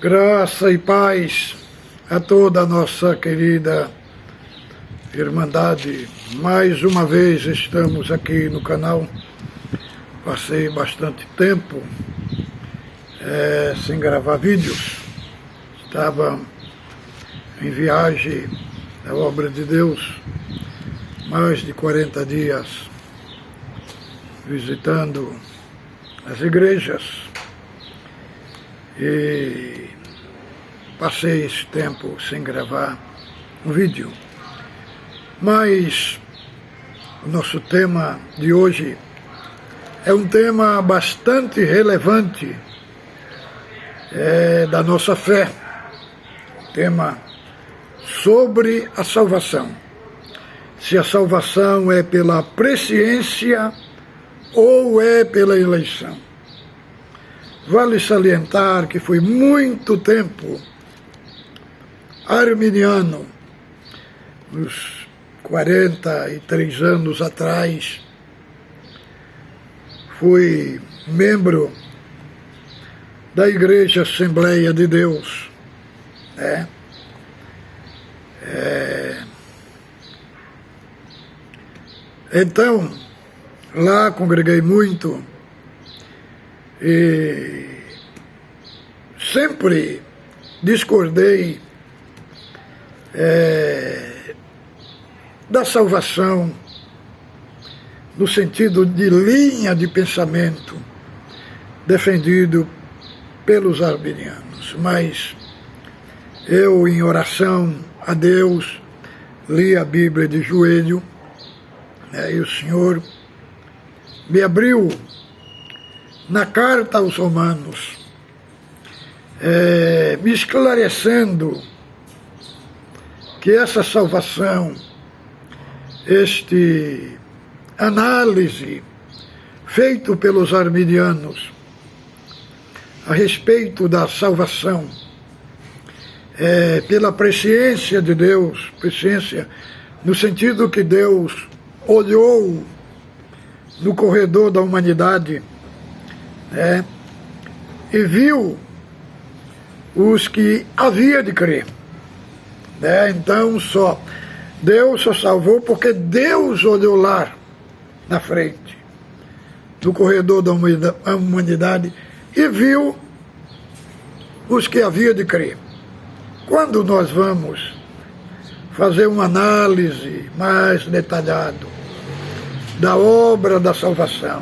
Graça e paz a toda a nossa querida Irmandade. Mais uma vez estamos aqui no canal. Passei bastante tempo sem gravar vídeos. Estava em viagem da obra de Deus, mais de 40 dias, visitando as igrejas. E passei esse tempo sem gravar um vídeo. Mas o nosso tema de hoje é um tema bastante relevante da nossa fé. Tema sobre a salvação. Se a salvação é pela presciência ou é pela eleição. Vale salientar que foi muito tempo arminiano, uns 43 anos atrás, fui membro da Igreja Assembleia de Deus, né? Então, lá congreguei muito e sempre discordei da salvação no sentido de linha de pensamento defendido pelos arminianos. Mas eu, em oração a Deus, li a Bíblia de joelho, e o Senhor me abriu na carta aos Romanos, me esclarecendo que essa salvação, este análise feito pelos arminianos a respeito da salvação, pela presciência de Deus, presciência no sentido que Deus olhou no corredor da humanidade, e viu os que havia de crer. Então Deus só salvou porque Deus olhou lá na frente, no corredor da humanidade, e viu os que havia de crer. Quando nós vamos fazer uma análise mais detalhada da obra da salvação,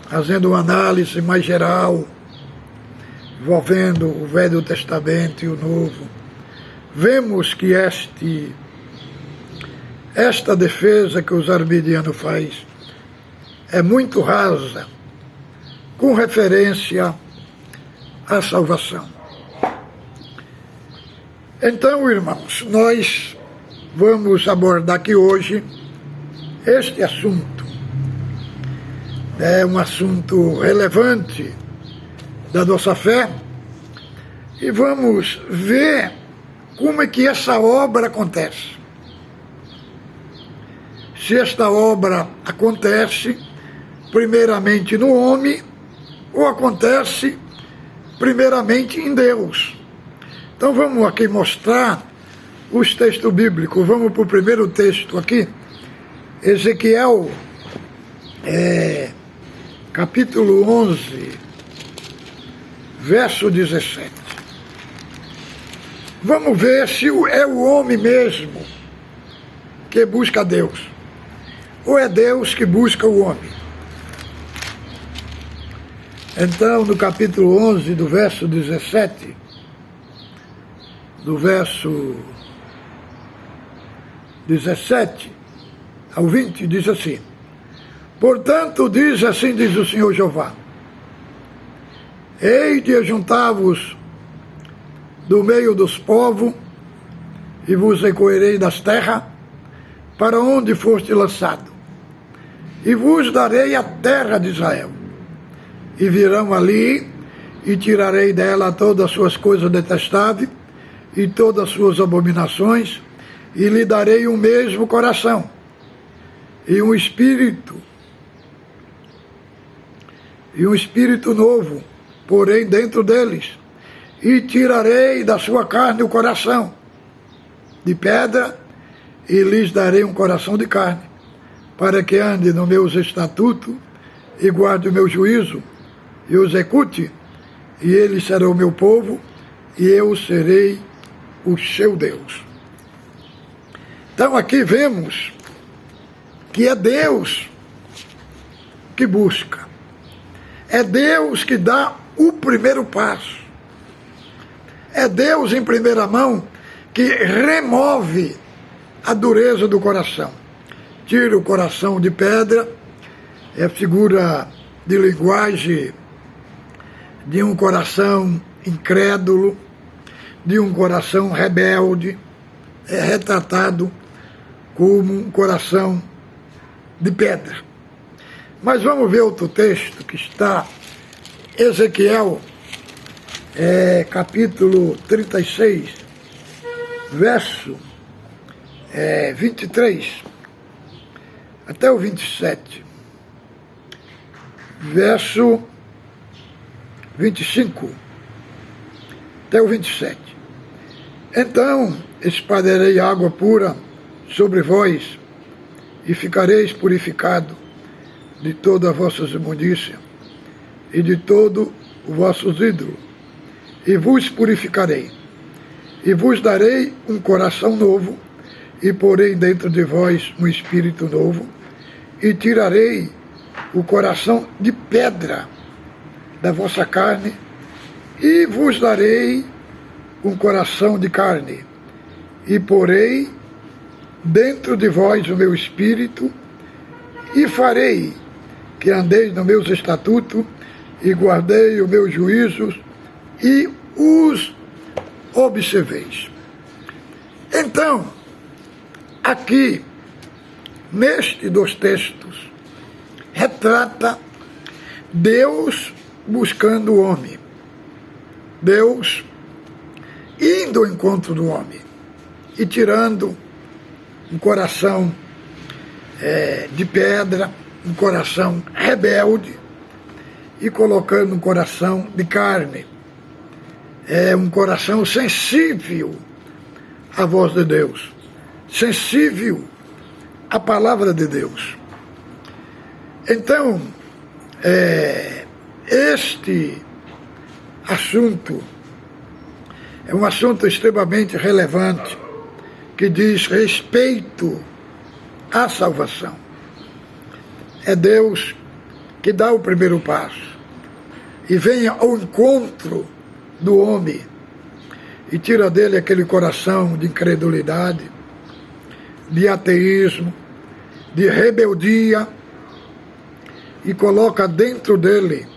fazendo uma análise mais geral, envolvendo o Velho Testamento e o Novo, vemos que esta defesa que os arminianos fazem é muito rasa com referência à salvação. Então, irmãos, nós vamos abordar aqui hoje este assunto. É um assunto relevante da nossa fé, e vamos ver como é que essa obra acontece. Se esta obra acontece primeiramente no homem, ou acontece primeiramente em Deus. Então vamos aqui mostrar os textos bíblicos. Vamos para o primeiro texto aqui, Ezequiel, capítulo 11, verso 17. Vamos ver se é o homem mesmo que busca Deus, ou é Deus que busca o homem. Então, no capítulo 11, do verso 17, do verso 17 ao 20, diz assim: portanto, diz o Senhor Jeová, hei de ajuntar-vos do meio dos povos, e vos recolherei das terras, para onde foste lançado, e vos darei a terra de Israel, e virão ali, e tirarei dela todas as suas coisas detestáveis, e todas as suas abominações, e lhe darei o mesmo coração, e um espírito novo porém dentro deles, e tirarei da sua carne o coração de pedra, e lhes darei um coração de carne, para que ande nos meus estatutos, e guarde o meu juízo, e o execute, e eles serão o meu povo, e eu serei o seu Deus. Então aqui vemos que é Deus que busca, é Deus que dá o primeiro passo, é Deus em primeira mão que remove a dureza do coração, tira o coração de pedra, é figura de linguagem de um coração incrédulo, de um coração rebelde, é retratado como um coração de pedra. Mas vamos ver outro texto que está Ezequiel, capítulo 36, verso 23 até o 27, verso 25 até o 27. Então espalharei água pura sobre vós, e ficareis purificado de toda a vossa imundícia e de todo o vossos ídolos, e vos purificarei, e vos darei um coração novo, e porei dentro de vós um espírito novo, e tirarei o coração de pedra da vossa carne, e vos darei um coração de carne, e porei dentro de vós o meu espírito, e farei que andeis nos meus estatutos, e guardei os meus juízos, e os observeis. Então, aqui, neste dos textos, retrata Deus buscando o homem, Deus indo ao encontro do homem e tirando um coração de pedra, um coração rebelde, e colocando um coração de carne, um coração sensível à voz de Deus, sensível à palavra de Deus. Então, este assunto é um assunto extremamente relevante, que diz respeito à salvação. É Deus que dá o primeiro passo e vem ao encontro do homem e tira dele aquele coração de incredulidade, de ateísmo, de rebeldia, e coloca dentro dele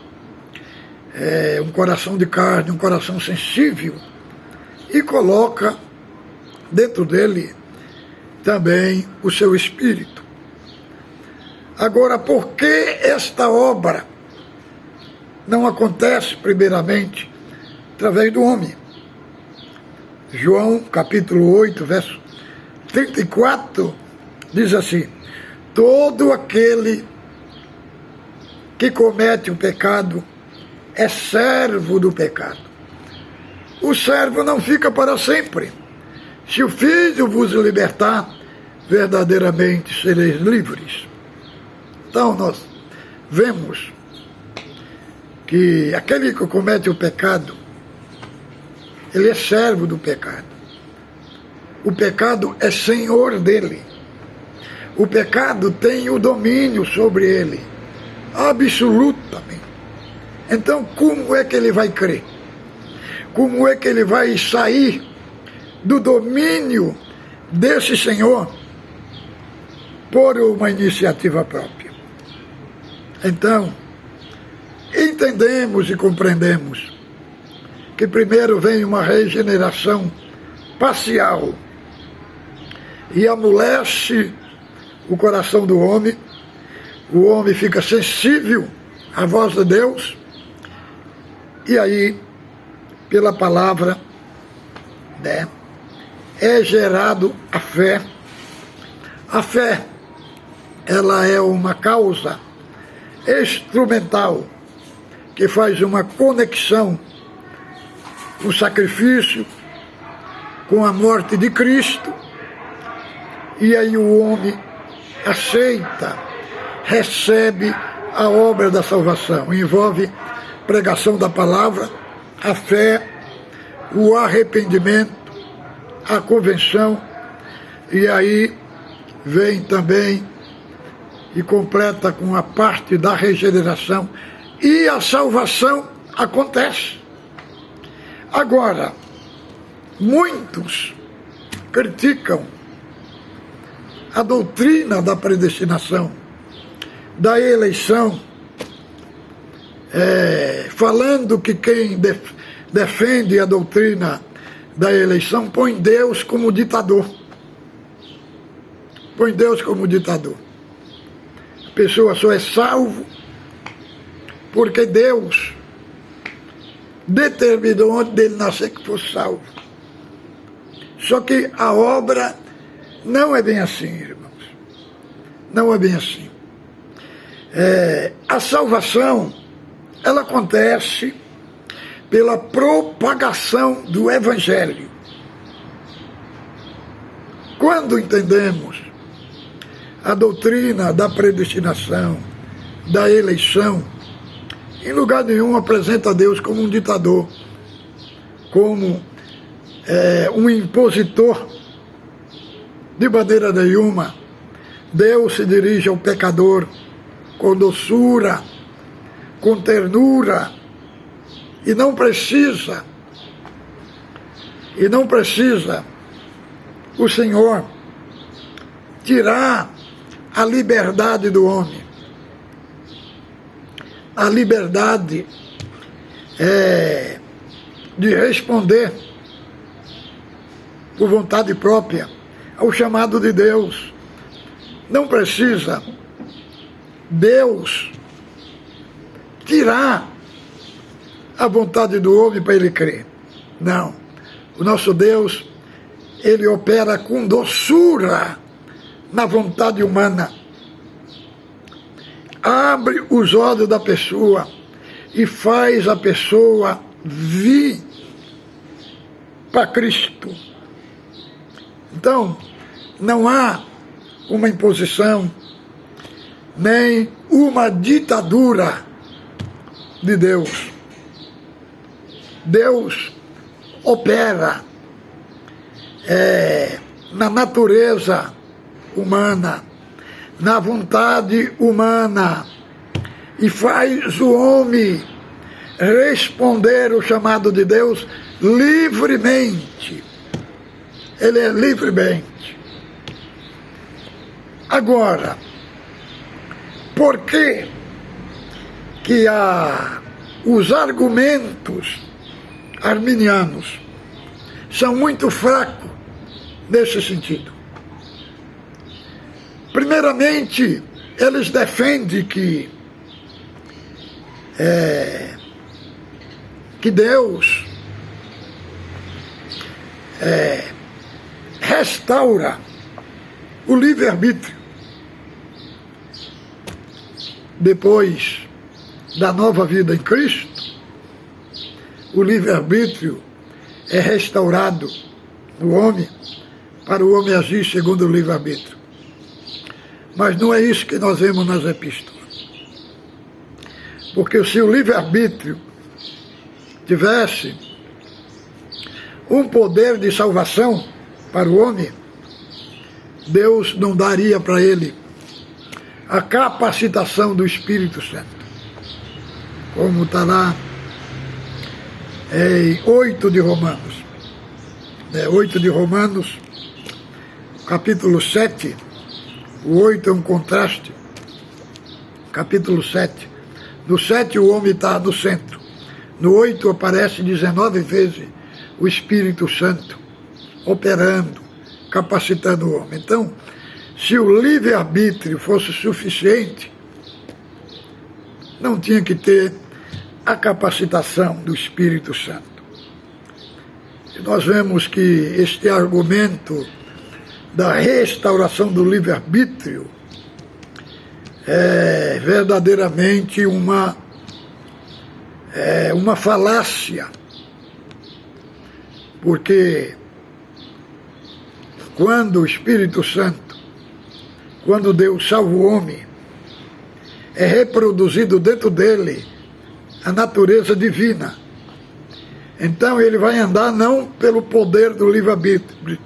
um coração de carne, um coração sensível, e coloca dentro dele também o seu espírito. Agora, por que esta obra não acontece primeiramente através do homem? João capítulo 8, verso 34, diz assim: todo aquele que comete o pecado é servo do pecado. O servo não fica para sempre. Se o Filho vos libertar, verdadeiramente sereis livres. Então nós vemos que aquele que comete o pecado, ele é servo do pecado. O pecado é senhor dele. O pecado tem o domínio sobre ele, absolutamente. Então, como é que ele vai crer? Como é que ele vai sair do domínio desse senhor por uma iniciativa própria? Então, entendemos e compreendemos que primeiro vem uma regeneração parcial e amolece o coração do homem, o homem fica sensível à voz de Deus, e aí, pela palavra, é gerado a fé. A fé, ela é uma causa instrumental que faz uma conexão com o sacrifício, com a morte de Cristo, e aí o homem aceita, recebe a obra da salvação. Envolve pregação da palavra, a fé, o arrependimento, a convenção, e aí vem também e completa com a parte da regeneração, e a salvação acontece. Agora, muitos criticam a doutrina da predestinação, da eleição, falando que quem defende a doutrina da eleição põe Deus como ditador. Põe Deus como ditador. A pessoa só é salvo porque Deus determinou antes dele nascer que fosse salvo. Só que a obra não é bem assim, irmãos. Não é bem assim. A salvação, ela acontece pela propagação do Evangelho. Quando entendemos a doutrina da predestinação, da eleição, em lugar nenhum apresenta Deus como um ditador, como um impositor. De maneira nenhuma, Deus se dirige ao pecador com doçura, com ternura, e não precisa o Senhor tirar a liberdade do homem. A liberdade de responder por vontade própria ao chamado de Deus. Não precisa Deus tirar a vontade do homem para ele crer. Não. O nosso Deus, ele opera com doçura na vontade humana. Abre os olhos da pessoa e faz a pessoa vir para Cristo. Então, não há uma imposição, nem uma ditadura de Deus. Deus opera na natureza humana, na vontade humana, e faz o homem responder o chamado de Deus livremente. Ele é livremente. Agora, por que os argumentos arminianos são muito fracos nesse sentido? Primeiramente, eles defendem que Deus restaura o livre-arbítrio depois da nova vida em Cristo. O livre-arbítrio é restaurado no homem, para o homem agir segundo o livre-arbítrio. Mas não é isso que nós vemos nas epístolas. Porque se o livre-arbítrio tivesse um poder de salvação para o homem, Deus não daria para ele a capacitação do Espírito Santo. Como está lá em 8 de Romanos. 8 de Romanos, capítulo 7. O 8 é um contraste. Capítulo 7. No 7 o homem está no centro. No 8 aparece 19 vezes o Espírito Santo operando, capacitando o homem. Então, se o livre-arbítrio fosse suficiente, não tinha que ter a capacitação do Espírito Santo. E nós vemos que este argumento da restauração do livre-arbítrio é verdadeiramente uma é uma falácia, porque quando o Espírito Santo, quando Deus salva o homem, é reproduzido dentro dele a natureza divina. Então ele vai andar não pelo poder do livre-arbítrio,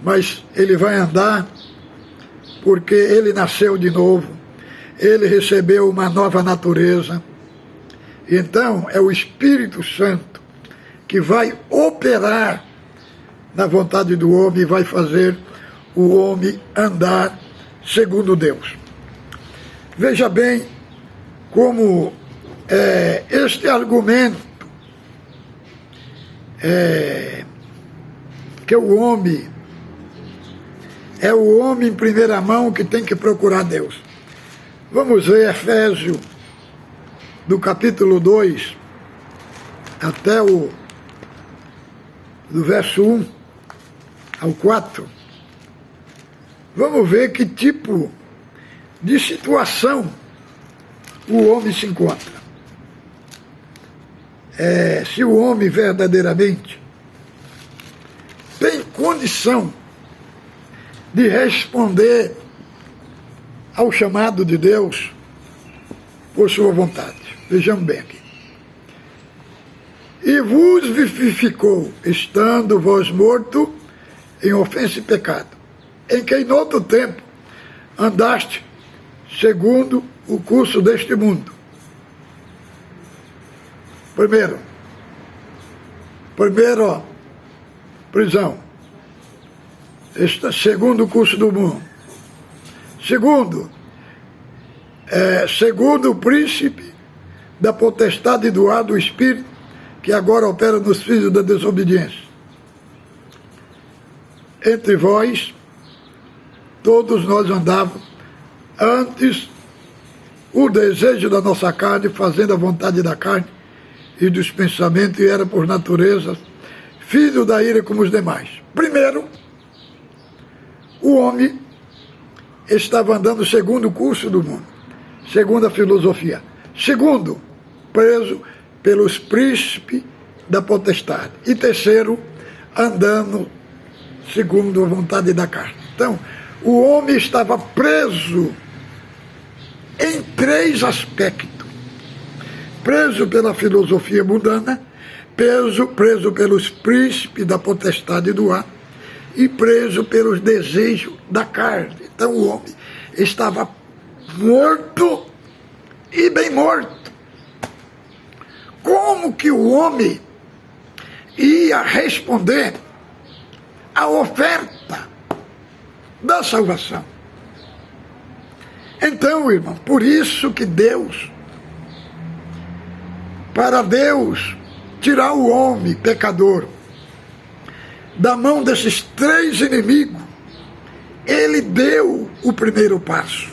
mas ele vai andar porque ele nasceu de novo, ele recebeu uma nova natureza. Então é o Espírito Santo que vai operar na vontade do homem e vai fazer o homem andar segundo Deus. Veja bem como este argumento que o homem é o homem em primeira mão que tem que procurar Deus. Vamos ver Efésios, do capítulo 2, até do verso 1 ao 4. Vamos ver que tipo de situação o homem se encontra. Se o homem verdadeiramente tem condição de responder ao chamado de Deus por sua vontade. Vejamos bem aqui. E vos vivificou, estando vós morto em ofensa e pecado, em que em outro tempo andaste segundo o curso deste mundo. Primeiro, prisão. Segundo o curso do mundo. Segundo o príncipe da potestade do ar do Espírito, que agora opera nos filhos da desobediência. Entre vós, todos nós andávamos antes o desejo da nossa carne, fazendo a vontade da carne e dos pensamentos, e era por natureza filho da ira como os demais. Primeiro, o homem estava andando segundo o curso do mundo, segundo a filosofia. Segundo, preso pelos príncipes da potestade. E terceiro, andando segundo a vontade da carne. Então, o homem estava preso em três aspectos. Preso pela filosofia mundana, preso pelos príncipes da potestade do ar e preso pelos desejos da carne. Então o homem estava morto e bem morto. Como que o homem ia responder à oferta da salvação? Então, irmão, por isso que para Deus tirar o homem pecador da mão desses três inimigos, ele deu o primeiro passo.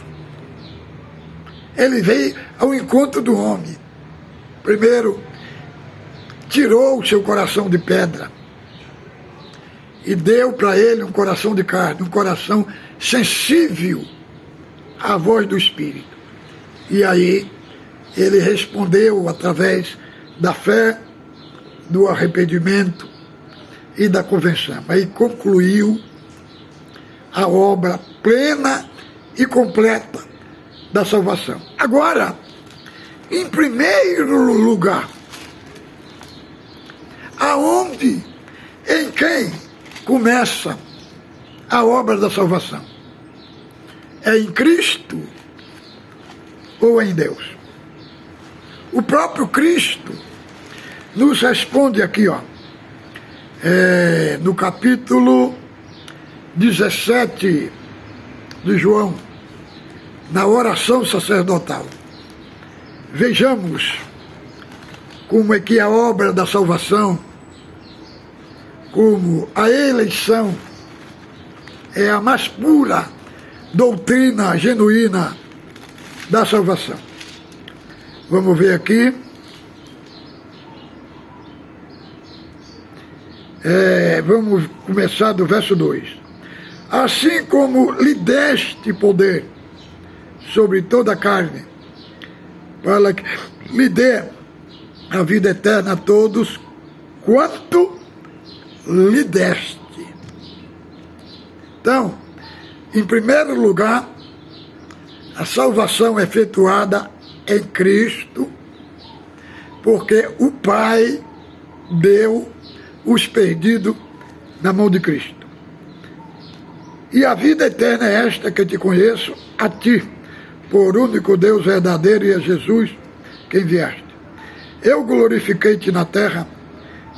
Ele veio ao encontro do homem. Primeiro, tirou o seu coração de pedra e deu para ele um coração de carne, um coração sensível à voz do Espírito. E aí ele respondeu através da fé, do arrependimento e da conversão. Aí concluiu a obra plena e completa da salvação. Agora, em primeiro lugar, em quem começa a obra da salvação? É em Cristo ou é em Deus? O próprio Cristo nos responde aqui, no capítulo 17 de João, na oração sacerdotal. Vejamos como é que a obra da salvação, como a eleição, é a mais pura doutrina genuína da salvação. Vamos ver aqui. Vamos começar do verso 2. Assim como lhe deste poder sobre toda a carne, para que lhe dê a vida eterna a todos quanto lhe deste. Então, em primeiro lugar, a salvação é efetuada em Cristo, porque o Pai deu os perdidos na mão de Cristo. E a vida eterna é esta, que te conheço, a ti, por único Deus verdadeiro, e a Jesus que enviaste. Eu glorifiquei-te na terra,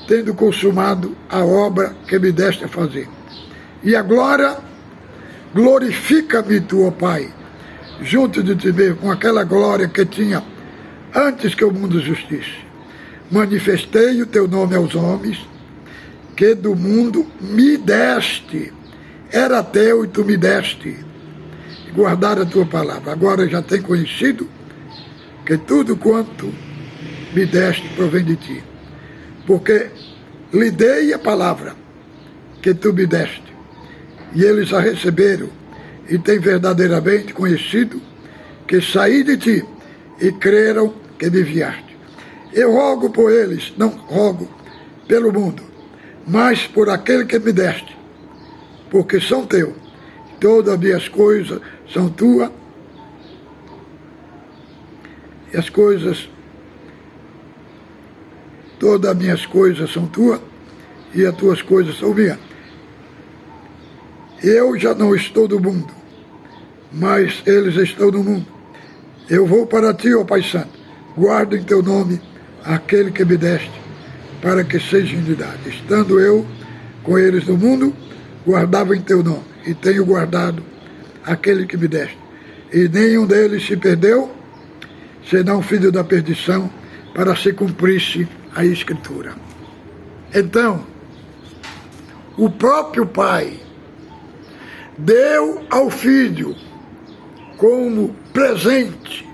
tendo consumado a obra que me deste a fazer. E agora glorifica-me tu, ó Pai, junto de ti mesmo, com aquela glória que tinha antes que o mundo existisse. Manifestei o teu nome aos homens, que do mundo me deste. Era teu e tu me deste. E guardar a tua palavra. Agora já tenho conhecido que tudo quanto me deste provém de ti. Porque lhe dei a palavra que tu me deste. E eles a receberam e têm verdadeiramente conhecido que saí de ti e creram que me enviaste. Eu rogo por eles, não rogo pelo mundo, mas por aquele que me deste, porque são teus. Todas as minhas coisas são tuas, e as coisas, todas as minhas coisas são tuas, e as tuas coisas são minhas. Eu já não estou do mundo, mas eles estão no mundo. Eu vou para ti, ó Pai Santo, guardo em teu nome aquele que me deste, para que seja unidade. Estando eu com eles no mundo, guardava em teu nome, e tenho guardado aquele que me deste. E nenhum deles se perdeu, senão filho da perdição, para se cumprisse a Escritura. Então, o próprio Pai deu ao Filho como presente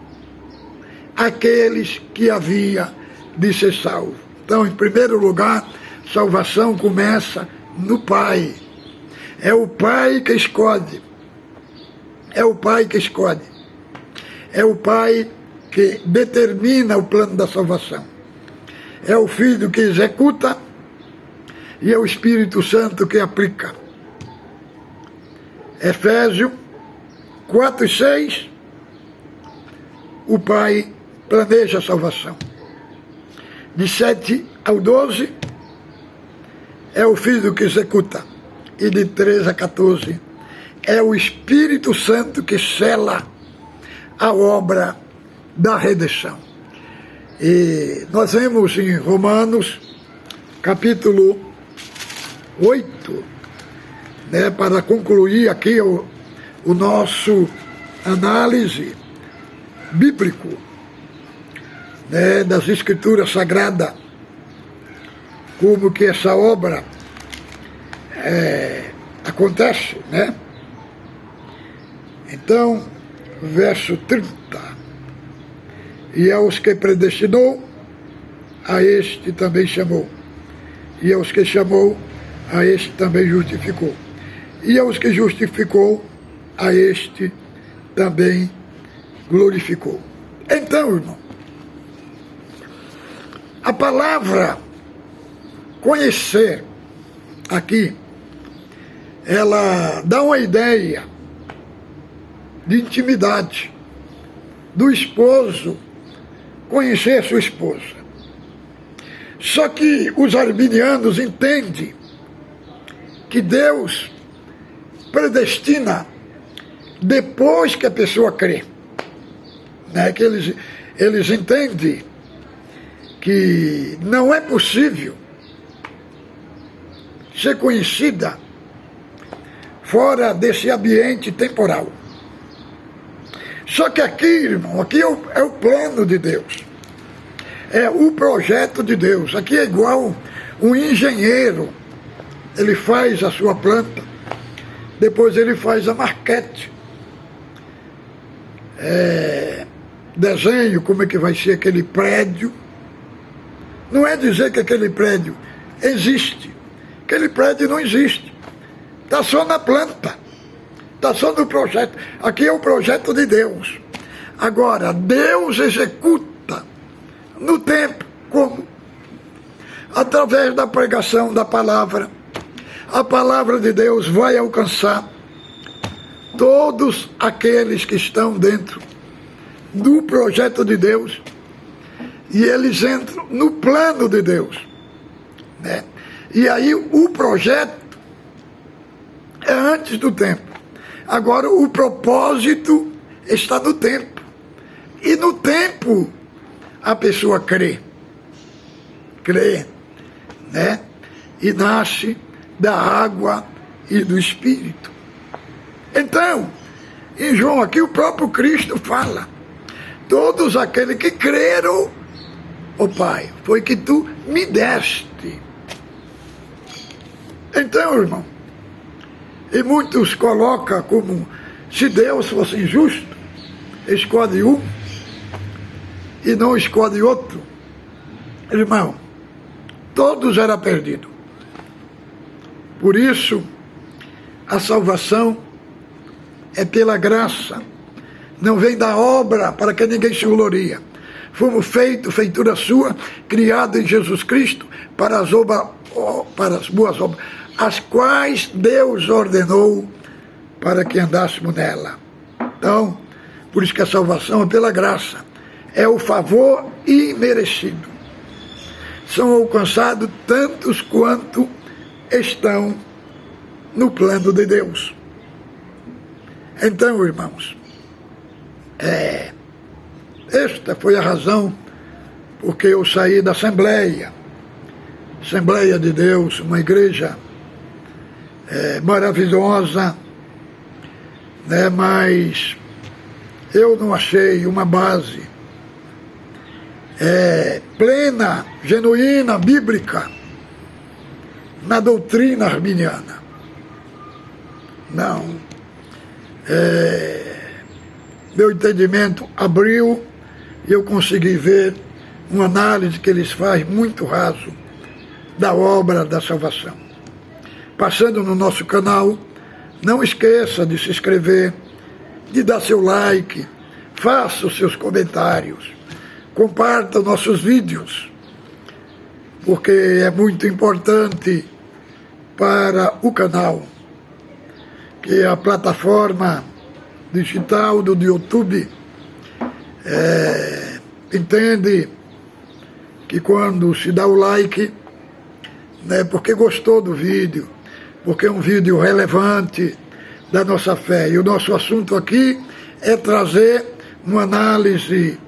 aqueles que havia de ser salvo. Então, em primeiro lugar, salvação começa no Pai. É o Pai que escolhe. É o Pai que escolhe. É o Pai que determina o plano da salvação. É o Filho que executa e é o Espírito Santo que aplica. Efésios 4:6, o Pai planeja a salvação. De 7 ao 12, é o Filho que executa. E de 13 a 14, é o Espírito Santo que sela a obra da redenção. E nós vemos em Romanos, capítulo 8, para concluir aqui o nosso análise bíblico, das Escrituras Sagradas, como que essa obra acontece, Então, verso 30, e aos que predestinou, a este também chamou, e aos que chamou, a este também justificou, e aos que justificou, a este também glorificou. Então, irmão, a palavra conhecer aqui, ela dá uma ideia de intimidade do esposo conhecer sua esposa. Só que os arminianos entendem que Deus predestina depois que a pessoa crê. Que eles entendem que não é possível ser conhecida fora desse ambiente temporal. Só que aqui, irmão, aqui é o plano de Deus. É o projeto de Deus. Aqui é igual um engenheiro. Ele faz a sua planta, depois ele faz a maquete. Desenho como é que vai ser aquele prédio. Não é dizer que aquele prédio existe. Aquele prédio não existe. Está só na planta. Está só no projeto. Aqui é o projeto de Deus. Agora, Deus executa no tempo Como? Através da pregação da palavra. A palavra de Deus vai alcançar todos aqueles que estão dentro do projeto de Deus e eles entram no plano de Deus, né? E aí o projeto é antes do tempo. Agora o propósito está no tempo. E no tempo a pessoa crê, né? E nasce da água e do Espírito. Então, em João aqui o próprio Cristo fala: todos aqueles que creram, ó Pai, foi que tu me deste. Então, irmão, e muitos colocam como se Deus fosse injusto, escolhe um e não escolhe outro. Irmão, todos eram perdidos. Por isso, a salvação é pela graça, não vem da obra para que ninguém se glorie. Fomos feitura sua, criado em Jesus Cristo para as boas obras, as quais Deus ordenou para que andássemos nela. Então, por isso que a salvação é pela graça, é o favor imerecido. São alcançados tantos quanto estão no plano de Deus. Então, irmãos, esta foi a razão porque eu saí da Assembleia de Deus, uma igreja maravilhosa, né? Mas eu não achei uma base plena, genuína, bíblica na doutrina arminiana. Não. Meu entendimento abriu e eu consegui ver uma análise que eles fazem muito raso da obra da salvação. Passando no nosso canal, não esqueça de se inscrever, de dar seu like, faça os seus comentários, comparta nossos vídeos, porque é muito importante para o canal que a plataforma digital do YouTube entende que quando se dá o like, né, porque gostou do vídeo, porque é um vídeo relevante da nossa fé. E o nosso assunto aqui é trazer uma análise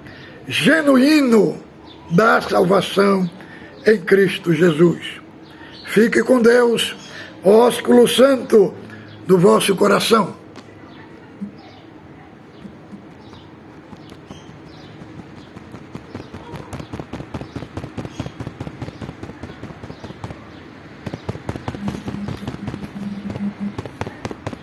genuína da salvação em Cristo Jesus. Fique com Deus, ósculo santo do vosso coração.